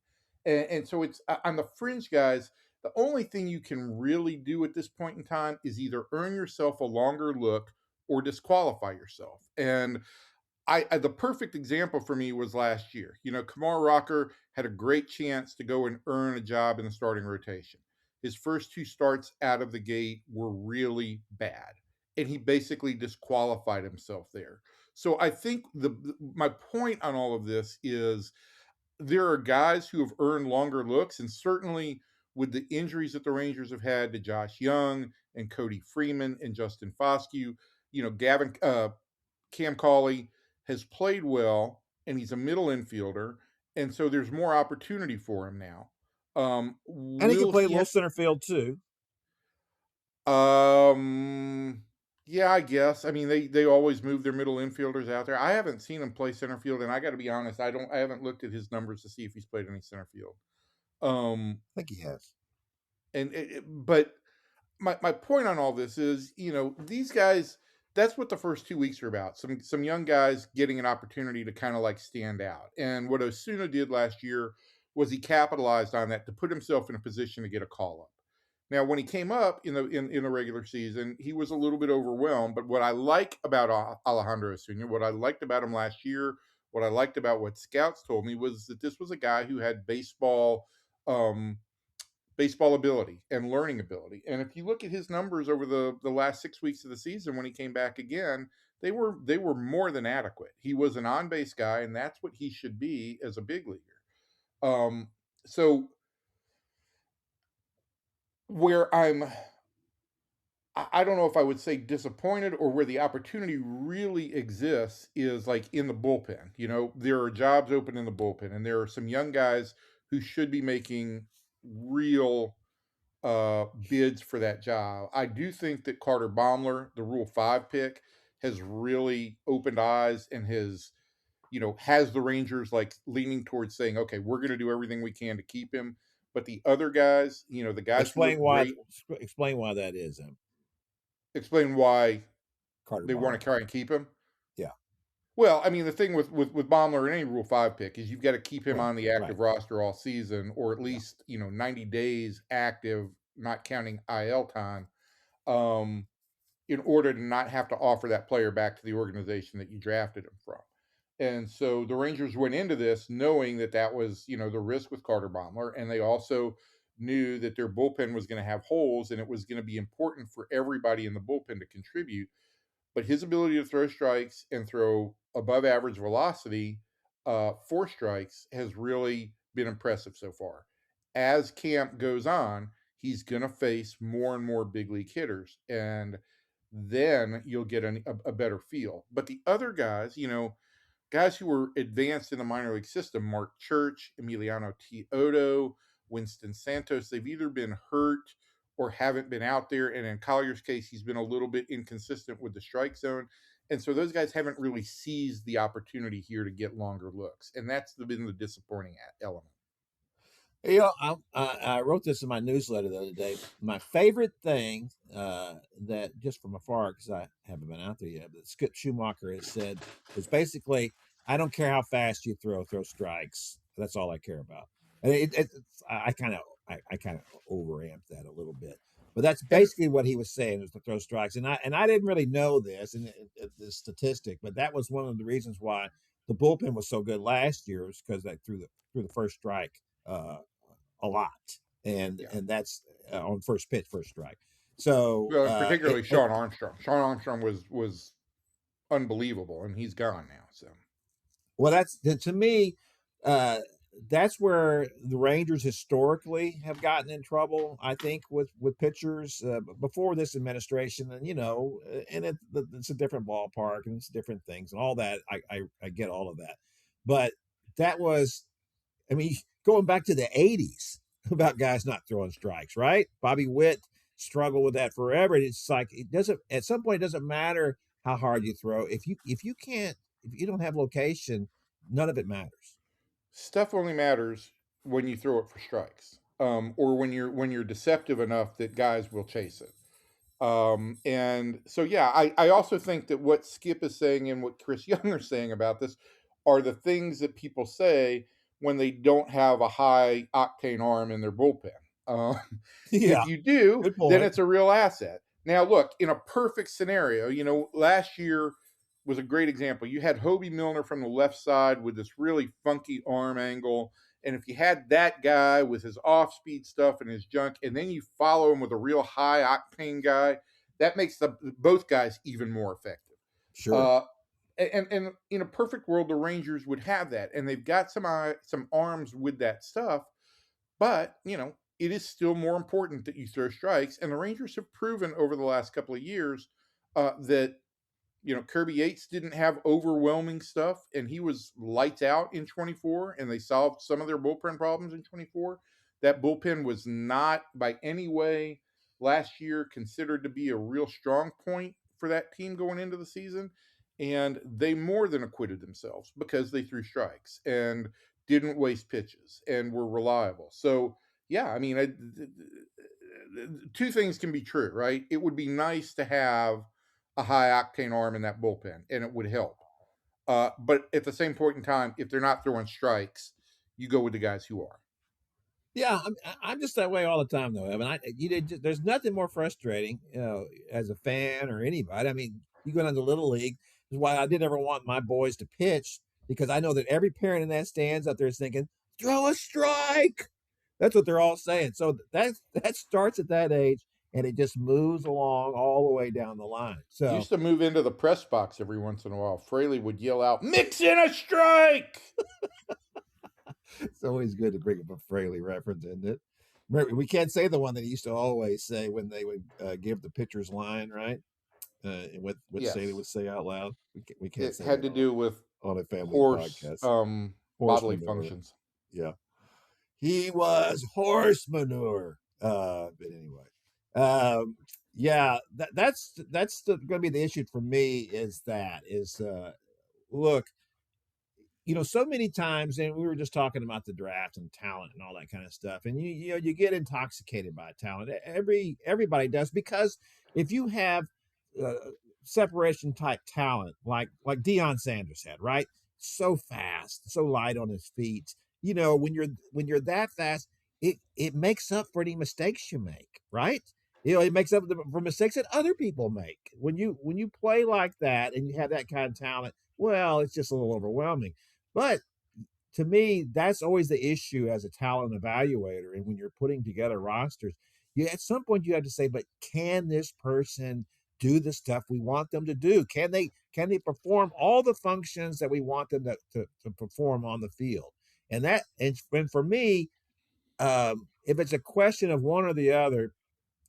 And so it's on the fringe guys. The only thing you can really do at this point in time is either earn yourself a longer look or disqualify yourself. And the perfect example for me was last year. Kamar Rocker had a great chance to go and earn a job in the starting rotation. His first two starts out of the gate were really bad, and he basically disqualified himself there. So I think my point on all of this is there are guys who have earned longer looks, and certainly with the injuries that the Rangers have had to Josh Young and Cody Freeman and Justin Foscue, Cam Cauley has played well, and he's a middle infielder, and so there's more opportunity for him now. And he can Will play a he? little center field too. Yeah, I guess. I mean, they always move their middle infielders out there. I haven't seen him play center field, and I got to be honest, I haven't looked at his numbers to see if he's played any center field. I think he has. But my point on all this is, these guys. That's what the first 2 weeks are about. Some young guys getting an opportunity to kind of like stand out. And what Osuna did last year was he capitalized on that to put himself in a position to get a call up. Now, when he came up in the regular season, he was a little bit overwhelmed. But what I like about Alejandro Osuna, what I liked about him last year, what I liked about what scouts told me was that this was a guy who had um, baseball ability and learning ability. And if you look at his numbers over the last 6 weeks of the season when he came back again, they were more than adequate. He was an on base guy, and that's what he should be as a big leaguer. So where I don't know if I would say disappointed or where the opportunity really exists is like in the bullpen. You know, there are jobs open in the bullpen, and there are some young guys who should be making real bids for that job. I do think that Carter Baumler, the Rule 5 pick, has really opened eyes and has the Rangers like leaning towards saying, okay, we're going to do everything we can to keep him. But the other guys, the guys who Explain look why. great, Explain why that is. explain why Carter they want Baumler. to try and keep him. Yeah. Well, I mean, the thing with Baumler and any Rule 5 pick is you've got to keep him Right. on the active Right. roster all season, or at least 90 days active, not counting IL time, in order to not have to offer that player back to the organization that you drafted him from. And so the Rangers went into this knowing that that was the risk with Carter Baumler, and they also knew that their bullpen was going to have holes, and it was going to be important for everybody in the bullpen to contribute. But his ability to throw strikes and throw above average velocity, 4 strikes, has really been impressive so far. As camp goes on, he's going to face more and more big league hitters, and then you'll get a better feel. But the other guys, guys who were advanced in the minor league system, Mark Church, Emiliano Teodo, Winston Santos, they've either been hurt or haven't been out there. And in Collier's case, he's been a little bit inconsistent with the strike zone. And so those guys haven't really seized the opportunity here to get longer looks. And that's been the disappointing element. I wrote this in my newsletter the other day. My favorite thing that, just from afar, because I haven't been out there yet, but Skip Schumacher has said is basically, I don't care how fast you throw strikes. That's all I care about. And I kind of overamped that a little bit, but that's basically what he was saying, was to throw strikes. And I didn't really know this this statistic, but that was one of the reasons why the bullpen was so good last year, was because they threw the first strike a lot, and that's on first pitch, first strike. So particularly Sean Armstrong. Sean Armstrong was unbelievable, and he's gone now. So, well, that's, to me, that's where the Rangers historically have gotten in trouble, I think, with pitchers before this administration. And and it's a different ballpark, and it's different things and all that. I get all of that, but that was, I mean, going back to the 80s, about guys not throwing strikes, right? Bobby Witt struggled with that forever. It's like, at some point, it doesn't matter how hard you throw. If you don't have location, none of it matters. Stuff only matters when you throw it for strikes, or when you're deceptive enough that guys will chase it. And so, yeah, I also think that what Skip is saying and what Chris Young is saying about this are the things that people say when they don't have a high octane arm in their bullpen. If you do, then it's a real asset. Now, look, in a perfect scenario, last year was a great example. You had Hobie Milner from the left side with this really funky arm angle. And if you had that guy with his off-speed stuff and his junk, and then you follow him with a real high-octane guy, that makes both guys even more effective. Sure. And in a perfect world, the Rangers would have that, and they've got some arms with that stuff. But it is still more important that you throw strikes, and the Rangers have proven over the last couple of years that Kirby Yates didn't have overwhelming stuff, and he was lights out in 24, and they solved some of their bullpen problems in 24. That bullpen was not by any way last year considered to be a real strong point for that team going into the season, and they more than acquitted themselves because they threw strikes and didn't waste pitches and were reliable. So, yeah, I mean, two things can be true, right? It would be nice to have a high octane arm in that bullpen, and it would help. But at the same point in time, if they're not throwing strikes, you go with the guys who are. Yeah, I'm just that way all the time, though, Evan. There's nothing more frustrating, as a fan or anybody. I mean, you go down to Little League. This is why I didn't ever want my boys to pitch, because I know that every parent in that stands up there is thinking, throw a strike. That's what they're all saying. So that starts at that age, and it just moves along all the way down the line. So Used to move into the press box every once in a while. Fraley would yell out, "Mix in a strike!" it's always good to bring up a Fraley reference, isn't it? We can't say the one that he used to always say when they would give the pitcher's line, right? And what say they Yes, would say out loud. We can't it say had that to do with on a family horse podcast. Horse bodily manure. functions. Yeah, he was horse manure. But anyway, yeah, that's going to be the issue for me. Look, so many times, and we were just talking about the draft and talent and all that kind of stuff, and you get intoxicated by talent. Everybody does, because if you have uh, separation type talent like Deion Sanders had, right? So fast, so light on his feet. When you're that fast, it makes up for any mistakes you make, right? It makes up for mistakes that other people make. When you play like that and you have that kind of talent, well, it's just a little overwhelming. But to me, that's always the issue as a talent evaluator. And when you're putting together rosters, at some point you have to say, but can this person do the stuff we want them to do? Can they perform all the functions that we want them to perform on the field? And for me, if it's a question of one or the other,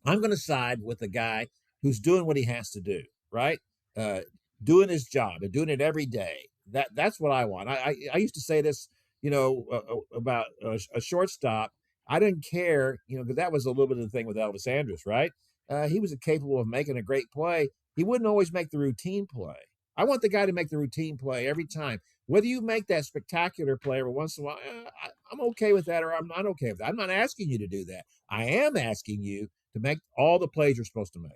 I'm going to side with the guy who's doing what he has to do, right? Uh, Doing his job and doing it every day. That's what I want. I used to say this, about a shortstop. I didn't care, because that was a little bit of the thing with Elvis Andrus, right? He was capable of making a great play. He wouldn't always make the routine play. I want the guy to make the routine play every time. Whether you make that spectacular play every once in a while, I'm okay with that, or I'm not okay with that. I'm not asking you to do that. I am asking you to make all the plays you're supposed to make.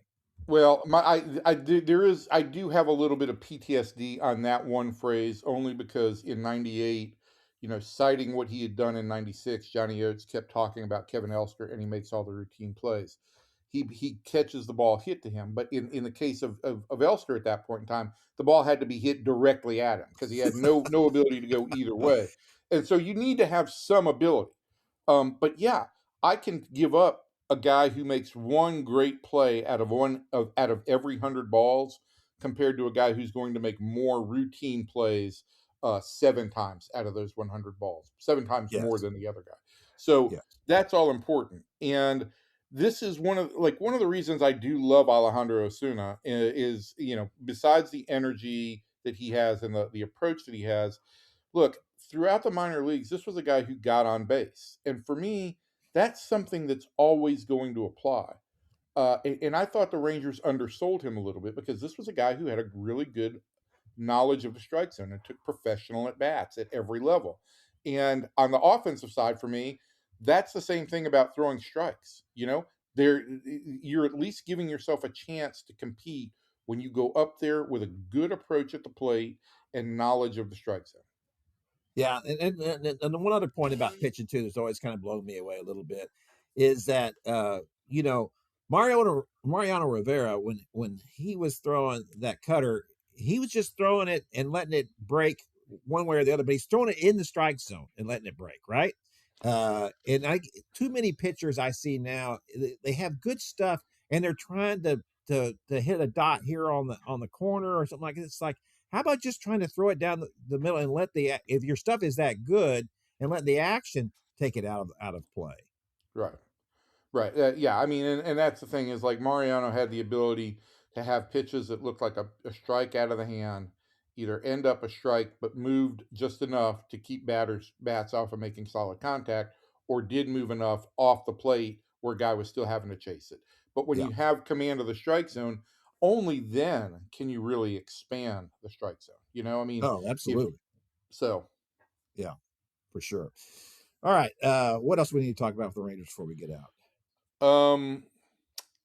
Well, I do have a little bit of PTSD on that one phrase, only because in '98, citing what he had done in '96, Johnny Oates kept talking about Kevin Elster, and he makes all the routine plays. He catches the ball hit to him, but in the case of Elster at that point in time, the ball had to be hit directly at him because he had no ability to go either way, and so you need to have some ability. But yeah, I can give up a guy who makes one great play out of every 100 balls, compared to a guy who's going to make more routine plays 7 times out of those 100 balls, 7 times more Yes. than the other guy. So Yes. that's all important. And this is one of the reasons I do love Alejandro Osuna is, besides the energy that he has and the approach that he has. Look, throughout the minor leagues, this was a guy who got on base. And for me, that's something that's always going to apply. And I thought the Rangers undersold him a little bit, because this was a guy who had a really good knowledge of the strike zone and took professional at bats at every level. And on the offensive side, for me, that's the same thing about throwing strikes. You're at least giving yourself a chance to compete when you go up there with a good approach at the plate and knowledge of the strike zone. Yeah, and one other point about pitching too that's always kind of blown me away a little bit is that Mariano Rivera, when he was throwing that cutter, he was just throwing it and letting it break one way or the other, but he's throwing it in the strike zone and letting it break, right? And too many pitchers I see now, they have good stuff and they're trying to hit a dot here on the corner or something like that. It's like, how about just trying to throw it down the middle and if your stuff is that good, and let the action take it out of play. Right. Right. Yeah. I mean, and that's the thing, is like Mariano had the ability to have pitches that looked like a strike out of the hand, either end up a strike, but moved just enough to keep bats off of making solid contact, or did move enough off the plate where a guy was still having to chase it. But when Yeah. you have command of the strike zone, only then can you really expand the strike zone. I mean, Oh, absolutely. so. Yeah, for sure. All right. What else we need to talk about for the Rangers before we get out?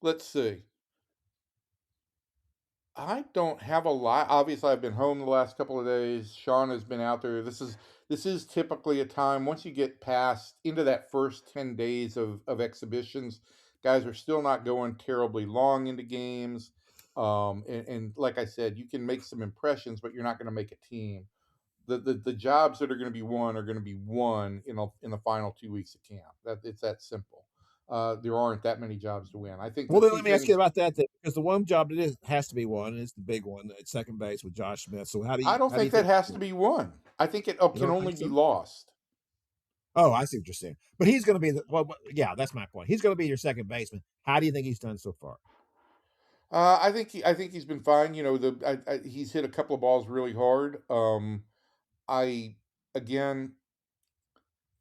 Let's see. I don't have a lot. Obviously, I've been home the last couple of days. Sean has been out there. This is typically a time, once you get past into that first 10 days of exhibitions, guys are still not going terribly long into games. And like I said, you can make some impressions, but you're not going to make a team. The jobs that are going to be won are going to be won in the final 2 weeks of camp. It's that simple. There aren't that many jobs to win. I think. Well, then let me ask you about that, because the one job that has to be won is the big one at second base with Josh Smith. So I don't think that has to be won. I think it can only be lost. Oh, I see what you're saying. But he's going to be yeah, that's my point. He's going to be your second baseman. How do you think he's done so far? I think he's been fine. You know, he's hit a couple of balls really hard. I again,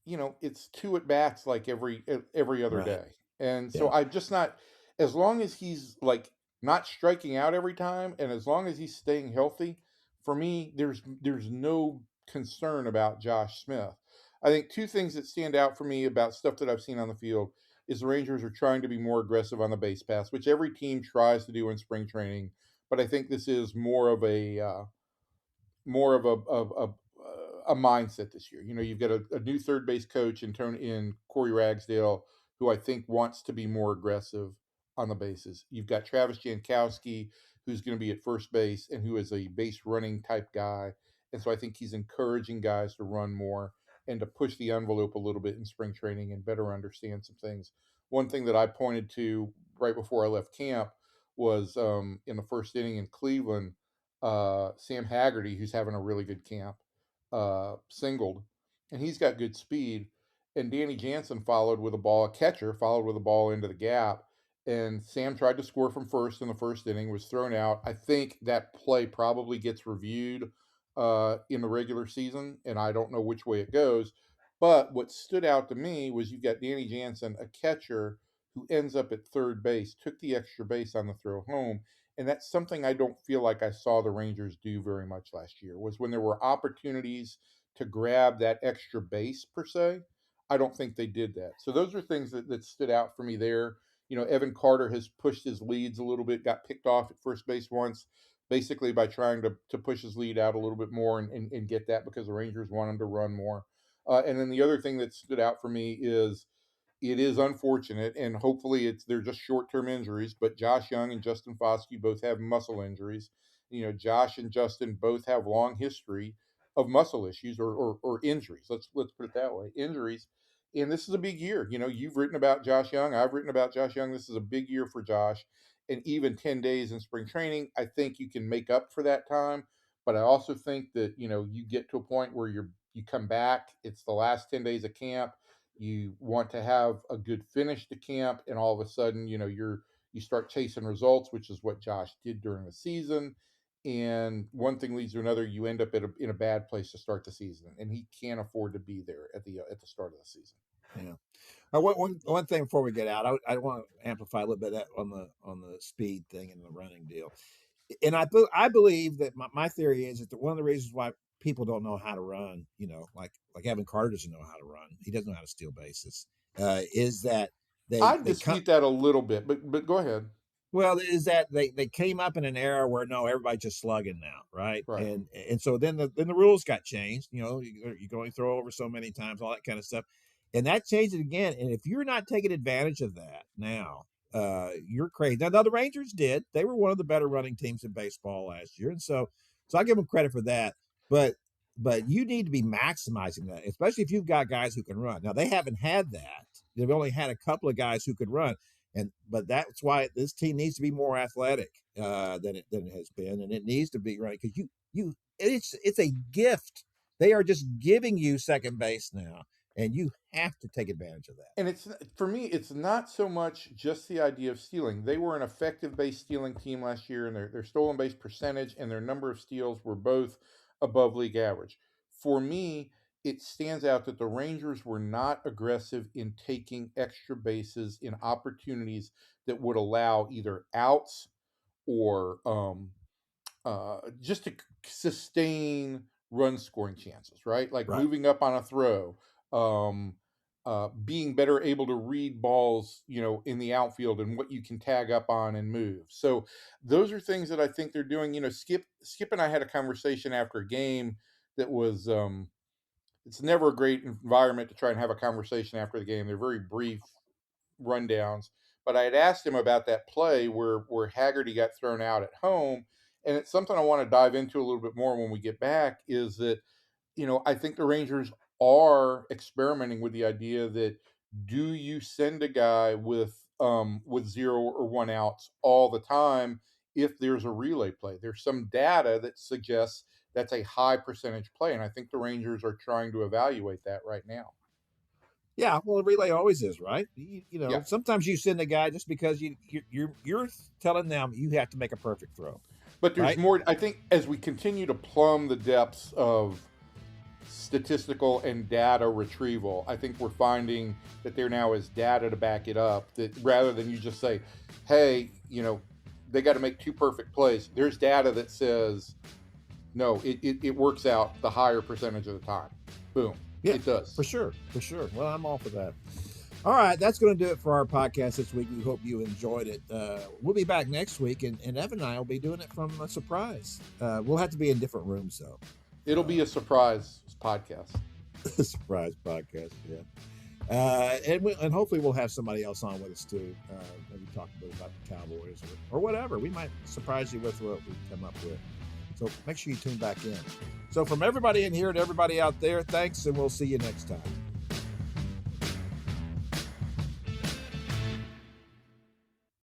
you know, it's two at bats like every other Right. day. And so Yeah. I'm just not, as long as he's like not striking out every time and as long as he's staying healthy, for me there's no concern about Josh Smith. I think two things that stand out for me about stuff that I've seen on the field is the Rangers are trying to be more aggressive on the base pass, which every team tries to do in spring training, but I think this is more of a mindset this year. You know, you've got a new third base coach in Corey Ragsdale, who I think wants to be more aggressive on the bases. You've got Travis Jankowski, who's going to be at first base and who is a base running type guy. And so I think he's encouraging guys to run more and to push the envelope a little bit in spring training and better understand some things. One thing that I pointed to right before I left camp was in the first inning in Cleveland, Sam Haggerty, who's having a really good camp, singled, and he's got good speed. And Danny Jansen followed with a ball, a catcher followed with a ball into the gap. And Sam tried to score from first in the first inning, was thrown out. I think that play probably gets reviewed in the regular season, and I don't know which way it goes. But what stood out to me was you've got Danny Jansen, a catcher who ends up at third base, took the extra base on the throw home, and that's something I don't feel like I saw the Rangers do very much last year. Was when there were opportunities to grab that extra base per se, I don't think they did that. So those are things that stood out for me there. You know, Evan Carter has pushed his leads a little bit, got picked off at first base once, basically by trying to push his lead out a little bit more and get that because the Rangers want him to run more. And then the other thing that stood out for me is it is unfortunate, and hopefully they're just short term injuries. But Josh Young and Justin Foskey both have muscle injuries. You know, Josh and Justin both have long history of muscle issues or injuries. Let's put it that way, injuries. And this is a big year. You know, you've written about Josh Young. I've written about Josh Young. This is a big year for Josh. And even 10 days in spring training, I think you can make up for that time. But I also think that you get to a point where you come back. It's the last 10 days of camp, you want to have a good finish to camp, and all of a sudden you start chasing results, which is what Josh did during the season, and one thing leads to another. You end up in a bad place to start the season, and he can't afford to be there at the start of the season. Yeah. One thing before we get out, I want to amplify a little bit on the speed thing and the running deal. And I believe that my theory is that one of the reasons why people don't know how to run, like Evan Carter doesn't know how to run. He doesn't know how to steal bases. Is that I they come dispute that a little bit, but go ahead. well, is that they came up in an era where no, everybody's just slugging now, right? Right. And so then the rules got changed. You can only throw over so many times, all that kind of stuff, and that changed it again. And if you're not taking advantage of that now, you're crazy. Now the Rangers did; they were one of the better running teams in baseball last year, and so I give them credit for that. But you need to be maximizing that, especially if you've got guys who can run. Now they haven't had that; they've only had a couple of guys who could run. But that's why this team needs to be more athletic than it has been, and it needs to be right because it's a gift. They are just giving you second base now, and you have to take advantage of that. And it's for me, it's not so much just the idea of stealing. They were an effective base stealing team last year, and their stolen base percentage and their number of steals were both above league average. For me, it stands out that the Rangers were not aggressive in taking extra bases in opportunities that would allow either outs or just to sustain run scoring chances, right? Like Right. moving up on a throw, um, being better able to read balls, in the outfield and what you can tag up on and move. So those are things that I think they're doing. Skip and I had a conversation after a game that was. It's never a great environment to try and have a conversation after the game. They're very brief rundowns. But I had asked him about that play where Haggerty got thrown out at home, and it's something I want to dive into a little bit more when we get back. Is that I think the Rangers are experimenting with the idea that do you send a guy with 0 or 1 outs all the time if there's a relay play? There's some data that suggests that's a high percentage play, and I think the Rangers are trying to evaluate that right now. Yeah, well, a relay always is, right? Yeah. Sometimes you send a guy just because you're telling them you have to make a perfect throw, But there's right? more. I think as we continue to plumb the depths of statistical and data retrieval, I think we're finding that there now is data to back it up. That rather than you just say, "Hey, they got to make two perfect plays," there's data that says, "No, it works out the higher percentage of the time." Boom, Yeah, it does. for sure. Well, I'm all for that. All right, that's going to do it for our podcast this week. We hope you enjoyed it. We'll be back next week, and Evan and I will be doing it from a surprise. We'll have to be in different rooms, though. It'll be a surprise podcast. Surprise podcast, yeah. And hopefully we'll have somebody else on with us too. Maybe talk a bit about the Cowboys or whatever. We might surprise you with what we come up with. So make sure you tune back in. So from everybody in here and everybody out there, thanks, and we'll see you next time.